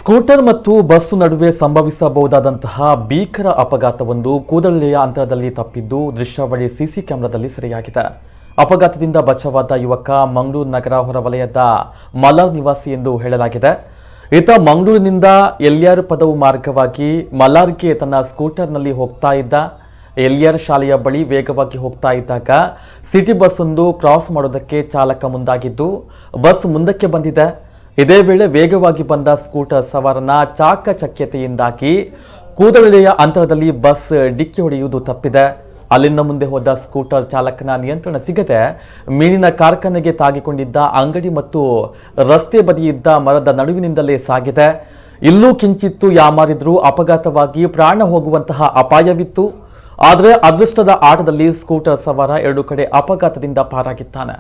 Scooter ಮತ್ತು bus ನಡುವೆ ಸಂಭವಿಸಬಹುದಾದಂತಹ ಭೀಕರ ಅಪಘಾತವೊಂದು ಕೂದಲೆಯ ಅಂತರದಲ್ಲಿ ತಪ್ಪಿದ್ದು ದೃಶ್ಯಾವಳಿ ಸಿಸಿ ಕ್ಯಾಮೆರಾದಲ್ಲಿ ಸೆರೆಯಾಗಿದೆ. ಅಪಘಾತದಿಂದ ಬಚಾವಾದ ಯುವಕ ಮಂಗಳೂರು ನಗರ ಹೊರವಲಯದ ಮಲಾರ್ ನಿವಾಸಿ ಎಂದು ಹೇಳಲಾಗಿದೆ. ಈತ ಮಂಗಳೂರಿನಿಂದ ಎಲ್ಯಾರ್ ಪದವು ಮಾರ್ಗವಾಗಿ ಮಲಾರ್ಗೆ ತನ್ನ ಸ್ಕೂಟರ್ನಲ್ಲಿ ಹೋಗ್ತಾ ಇದ್ದ. ಎಲ್ಯಾರ್ ಶಾಲೆಯ ಬಳಿ ವೇಗವಾಗಿ ಹೋಗ್ತಾ ಇದ್ದಾಗ ಸಿಟಿ ಬಸ್ ಒಂದು ಕ್ರಾಸ್ ಮಾಡೋದಕ್ಕೆ ಚಾಲಕ ಮುಂದಾಗಿದ್ದು ಬಸ್ ಮುಂದಕ್ಕೆ ಬಂದಿದೆ. ಇದೇ ವೇಳೆ ವೇಗವಾಗಿ ಬಂದ ಸ್ಕೂಟರ್ ಸವಾರನ ಚಾಕಚಕ್ಯತೆಯಿಂದಾಗಿ ಕೂದಲೆಯ ಅಂತರದಲ್ಲಿ ಬಸ್ ಡಿಕ್ಕಿ ಹೊಡೆಯುವುದು ತಪ್ಪಿದೆ. ಅಲ್ಲಿಂದ ಮುಂದೆ ಹೋದ ಸ್ಕೂಟರ್ ಚಾಲಕನ ನಿಯಂತ್ರಣ ಸಿಗದೆ ಮೀನಿನ ಕಾರ್ಖಾನೆಗೆ ತಾಗಿಕೊಂಡಿದ್ದ ಅಂಗಡಿ ಮತ್ತು ರಸ್ತೆ ಬದಿಯಿದ್ದ ಮರದ ನಡುವಿನಿಂದಲೇ ಸಾಗಿದೆ. ಇಲ್ಲೂ ಕಿಂಚಿತ್ತು ಯಾಮಾರಿದ್ರೂ ಅಪಘಾತವಾಗಿ ಪ್ರಾಣ ಹೋಗುವಂತಹ ಅಪಾಯವಿತ್ತು. ಆದರೆ ಅದೃಷ್ಟದ ಆಟದಲ್ಲಿ ಸ್ಕೂಟರ್ ಸವಾರ ಎರಡು ಕಡೆ ಅಪಘಾತದಿಂದ ಪಾರಾಗಿದ್ದಾನೆ.